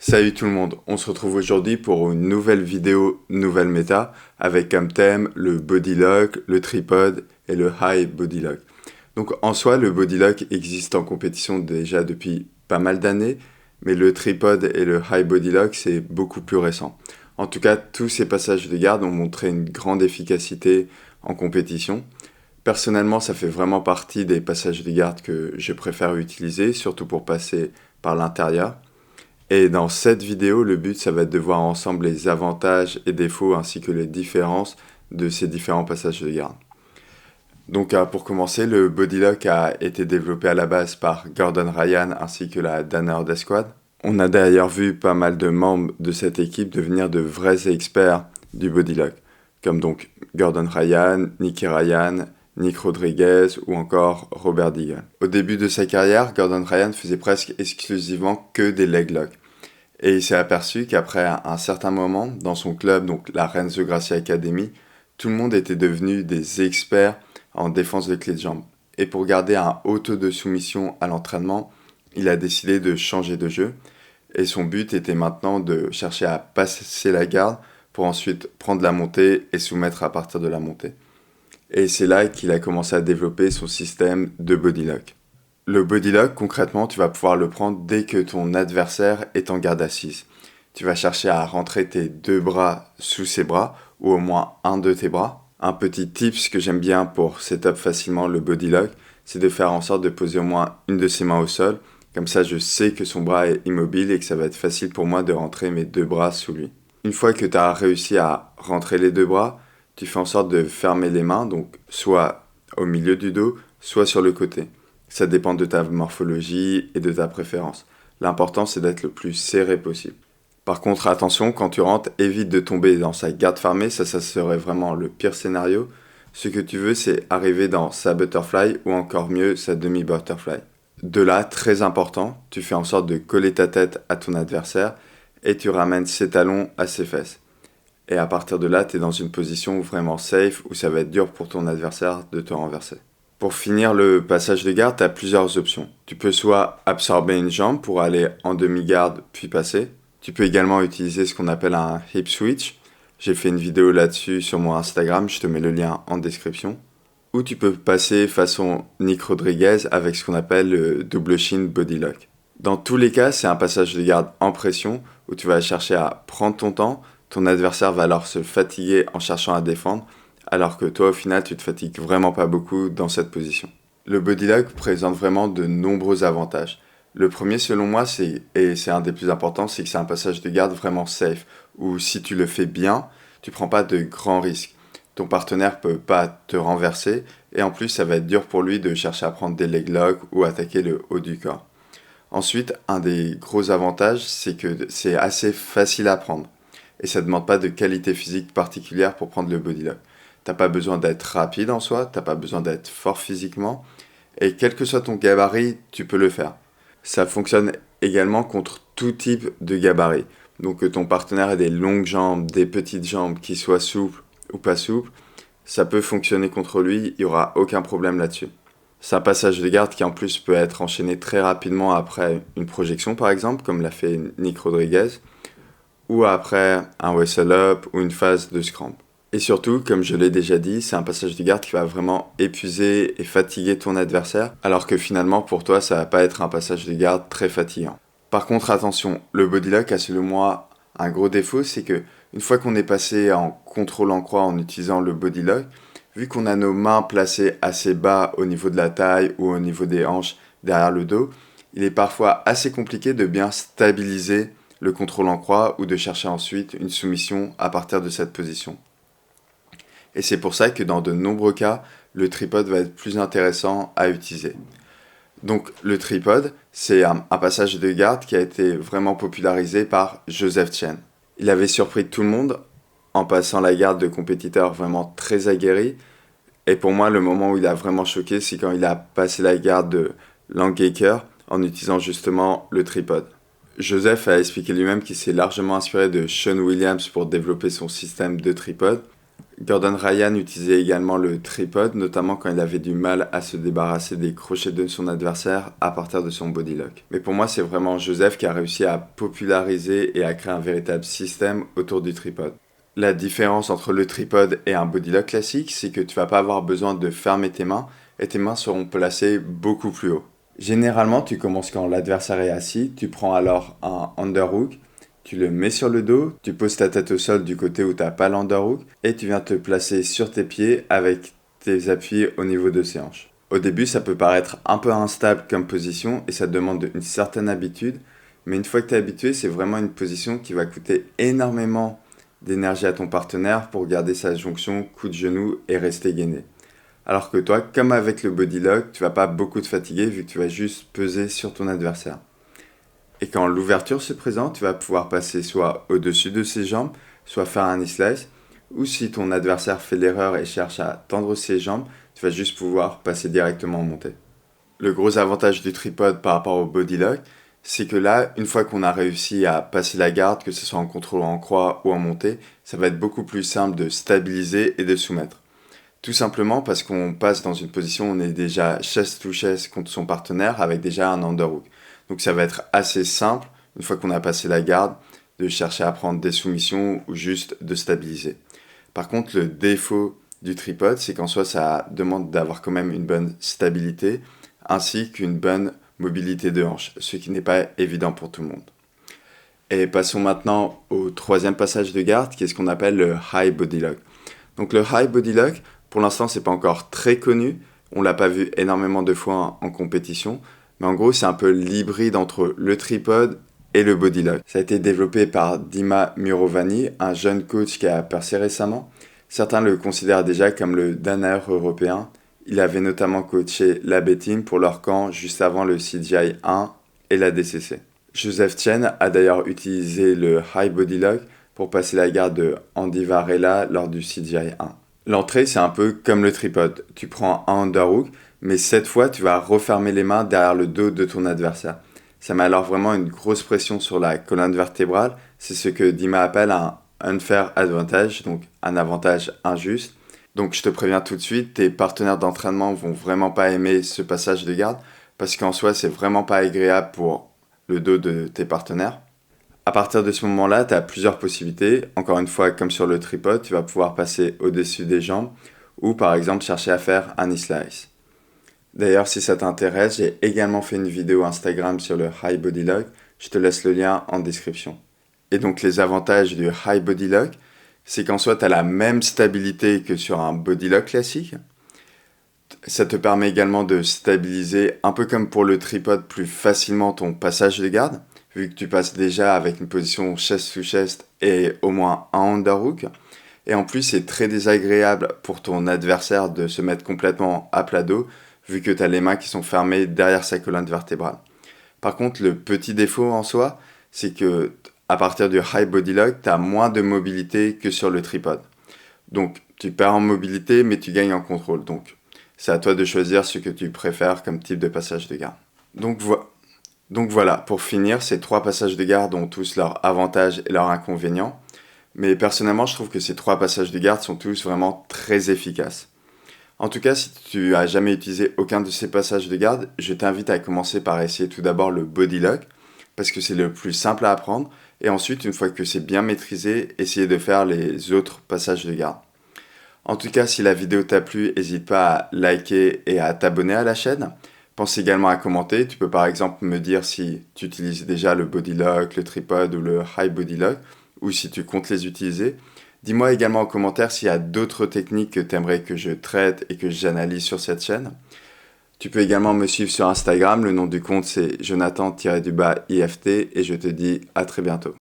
Salut tout le monde, on se retrouve aujourd'hui pour une nouvelle vidéo, nouvelle méta, avec comme thème le body lock, le tripod et le high body lock. Donc en soi, le body lock existe en compétition déjà depuis pas mal d'années, mais le tripod et le high body lock c'est beaucoup plus récent. En tout cas, tous ces passages de garde ont montré une grande efficacité en compétition. Personnellement, ça fait vraiment partie des passages de garde que je préfère utiliser, surtout pour passer par l'intérieur. Et dans cette vidéo, le but, ça va être de voir ensemble les avantages et défauts ainsi que les différences de ces différents passages de garde. Donc pour commencer, le Bodylock a été développé à la base par Gordon Ryan ainsi que la Danner Death Squad. On a d'ailleurs vu pas mal de membres de cette équipe devenir de vrais experts du Bodylock, comme donc Gordon Ryan, Nicky Ryan, Nick Rodriguez ou encore Robert Deagle. Au début de sa carrière, Gordon Ryan faisait presque exclusivement que des leg locks. Et il s'est aperçu qu'après un certain moment, dans son club, donc la Renzo Gracie Academy, tout le monde était devenu des experts en défense de clé de jambe. Et pour garder un haut taux de soumission à l'entraînement, il a décidé de changer de jeu. Et son but était maintenant de chercher à passer la garde pour ensuite prendre la montée et soumettre à partir de la montée. Et c'est là qu'il a commencé à développer son système de body lock. Le body lock, concrètement, tu vas pouvoir le prendre dès que ton adversaire est en garde assise. Tu vas chercher à rentrer tes deux bras sous ses bras, ou au moins un de tes bras. Un petit tips que j'aime bien pour setup facilement le body lock, c'est de faire en sorte de poser au moins une de ses mains au sol. Comme ça, je sais que son bras est immobile et que ça va être facile pour moi de rentrer mes deux bras sous lui. Une fois que tu as réussi à rentrer les deux bras, tu fais en sorte de fermer les mains, donc soit au milieu du dos, soit sur le côté. Ça dépend de ta morphologie et de ta préférence. L'important, c'est d'être le plus serré possible. Par contre, attention, quand tu rentres, évite de tomber dans sa garde fermée, ça serait vraiment le pire scénario. Ce que tu veux, c'est arriver dans sa butterfly ou encore mieux, sa demi-butterfly. De là, très important, tu fais en sorte de coller ta tête à ton adversaire et tu ramènes ses talons à ses fesses. Et à partir de là, tu es dans une position vraiment safe où ça va être dur pour ton adversaire de te renverser. Pour finir le passage de garde, tu as plusieurs options. Tu peux soit absorber une jambe pour aller en demi-garde puis passer. Tu peux également utiliser ce qu'on appelle un hip switch. J'ai fait une vidéo là-dessus sur mon Instagram, je te mets le lien en description. Ou tu peux passer façon Nick Rodriguez avec ce qu'on appelle le double shin body lock. Dans tous les cas, c'est un passage de garde en pression où tu vas chercher à prendre ton temps. Ton adversaire va alors se fatiguer en cherchant à défendre, alors que toi, au final, tu te fatigues vraiment pas beaucoup dans cette position. Le body lock présente vraiment de nombreux avantages. Le premier, selon moi, et c'est un des plus importants, c'est que c'est un passage de garde vraiment safe, où si tu le fais bien, tu prends pas de grands risques. Ton partenaire peut pas te renverser, et en plus, ça va être dur pour lui de chercher à prendre des leg locks ou attaquer le haut du corps. Ensuite, un des gros avantages, c'est que c'est assez facile à prendre. Et ça ne demande pas de qualité physique particulière pour prendre le body lock. T'as pas besoin d'être rapide en soi, t'as pas besoin d'être fort physiquement, et quel que soit ton gabarit, tu peux le faire. Ça fonctionne également contre tout type de gabarit. Donc que ton partenaire ait des longues jambes, des petites jambes, qui soient souples ou pas souples, ça peut fonctionner contre lui, il n'y aura aucun problème là-dessus. C'est un passage de garde qui en plus peut être enchaîné très rapidement après une projection par exemple, comme l'a fait Nick Rodriguez, ou après un wrestle up ou une phase de scramble. Et surtout, comme je l'ai déjà dit, c'est un passage de garde qui va vraiment épuiser et fatiguer ton adversaire, alors que finalement pour toi ça va pas être un passage de garde très fatigant. Par contre attention, le body lock a selon moi un gros défaut, c'est que une fois qu'on est passé en contrôle en croix en utilisant le body lock, vu qu'on a nos mains placées assez bas au niveau de la taille ou au niveau des hanches derrière le dos, il est parfois assez compliqué de bien stabiliser le contrôle en croix ou de chercher ensuite une soumission à partir de cette position. Et c'est pour ça que dans de nombreux cas, le tripod va être plus intéressant à utiliser. Donc le tripod, c'est un passage de garde qui a été vraiment popularisé par Joseph Chen. Il avait surpris tout le monde en passant la garde de compétiteurs vraiment très aguerris. Et pour moi, le moment où il a vraiment choqué, c'est quand il a passé la garde de Langaker en utilisant justement le tripod. Joseph a expliqué lui-même qu'il s'est largement inspiré de Sean Williams pour développer son système de tripod. Gordon Ryan utilisait également le tripod, notamment quand il avait du mal à se débarrasser des crochets de son adversaire à partir de son body lock. Mais pour moi, c'est vraiment Joseph qui a réussi à populariser et à créer un véritable système autour du tripod. La différence entre le tripod et un body lock classique, c'est que tu vas pas avoir besoin de fermer tes mains et tes mains seront placées beaucoup plus haut. Généralement, tu commences quand l'adversaire est assis, tu prends alors un underhook, tu le mets sur le dos, tu poses ta tête au sol du côté où tu n'as pas l'underhook et tu viens te placer sur tes pieds avec tes appuis au niveau de ses hanches. Au début, ça peut paraître un peu instable comme position et ça demande une certaine habitude, mais une fois que tu es habitué, c'est vraiment une position qui va coûter énormément d'énergie à ton partenaire pour garder sa jonction coup de genou et rester gainé. Alors que toi, comme avec le body lock, tu vas pas beaucoup te fatiguer vu que tu vas juste peser sur ton adversaire. Et quand l'ouverture se présente, tu vas pouvoir passer soit au-dessus de ses jambes, soit faire un knee slice, ou si ton adversaire fait l'erreur et cherche à tendre ses jambes, tu vas juste pouvoir passer directement en montée. Le gros avantage du tripod par rapport au body lock, c'est que là, une fois qu'on a réussi à passer la garde, que ce soit en contrôle en croix ou en montée, ça va être beaucoup plus simple de stabiliser et de soumettre. Tout simplement parce qu'on passe dans une position où on est déjà chest to chest contre son partenaire avec déjà un underhook. Donc ça va être assez simple, une fois qu'on a passé la garde, de chercher à prendre des soumissions ou juste de stabiliser. Par contre, le défaut du tripod, c'est qu'en soi, ça demande d'avoir quand même une bonne stabilité ainsi qu'une bonne mobilité de hanche, ce qui n'est pas évident pour tout le monde. Et passons maintenant au troisième passage de garde, qui est ce qu'on appelle le high body lock. Donc le high body lock, pour l'instant, c'est pas encore très connu. On l'a pas vu énormément de fois en compétition. Mais en gros, c'est un peu l'hybride entre le tripod et le body lock. Ça a été développé par Dima Murovani, un jeune coach qui a percé récemment. Certains le considèrent déjà comme le Danaher européen. Il avait notamment coaché l'AB Team pour leur camp juste avant le CGI 1 et la DCC. Joseph Chen a d'ailleurs utilisé le high body lock pour passer la garde de Andy Varela lors du CGI 1. L'entrée, c'est un peu comme le tripod. Tu prends un underhook, mais cette fois, tu vas refermer les mains derrière le dos de ton adversaire. Ça met alors vraiment une grosse pression sur la colonne vertébrale. C'est ce que Dima appelle un unfair advantage, donc un avantage injuste. Donc je te préviens tout de suite, tes partenaires d'entraînement vont vraiment pas aimer ce passage de garde, parce qu'en soi, c'est vraiment pas agréable pour le dos de tes partenaires. À partir de ce moment-là, tu as plusieurs possibilités. Encore une fois, comme sur le tripod, tu vas pouvoir passer au-dessus des jambes ou par exemple chercher à faire un knee slice. D'ailleurs, si ça t'intéresse, j'ai également fait une vidéo Instagram sur le high body lock. Je te laisse le lien en description. Et donc les avantages du high body lock, c'est qu'en soi, tu as la même stabilité que sur un body lock classique. Ça te permet également de stabiliser, un peu comme pour le tripod, plus facilement ton passage de garde, vu que tu passes déjà avec une position chest to chest et au moins un underhook. Et en plus, c'est très désagréable pour ton adversaire de se mettre complètement à plat dos, vu que tu as les mains qui sont fermées derrière sa colonne vertébrale. Par contre, le petit défaut en soi, c'est que à partir du high body lock, tu as moins de mobilité que sur le tripod. Donc, tu perds en mobilité, mais tu gagnes en contrôle. Donc, c'est à toi de choisir ce que tu préfères comme type de passage de garde. Donc voilà, pour finir, ces trois passages de garde ont tous leurs avantages et leurs inconvénients. Mais personnellement, je trouve que ces trois passages de garde sont tous vraiment très efficaces. En tout cas, si tu as jamais utilisé aucun de ces passages de garde, je t'invite à commencer par essayer tout d'abord le body lock, parce que c'est le plus simple à apprendre. Et ensuite, une fois que c'est bien maîtrisé, essayer de faire les autres passages de garde. En tout cas, si la vidéo t'a plu, n'hésite pas à liker et à t'abonner à la chaîne. Pense également à commenter. Tu peux par exemple me dire si tu utilises déjà le body lock, le tripod ou le high body lock, ou si tu comptes les utiliser. Dis-moi également en commentaire s'il y a d'autres techniques que tu aimerais que je traite et que j'analyse sur cette chaîne. Tu peux également me suivre sur Instagram. Le nom du compte c'est Jonathan-IFT et je te dis à très bientôt.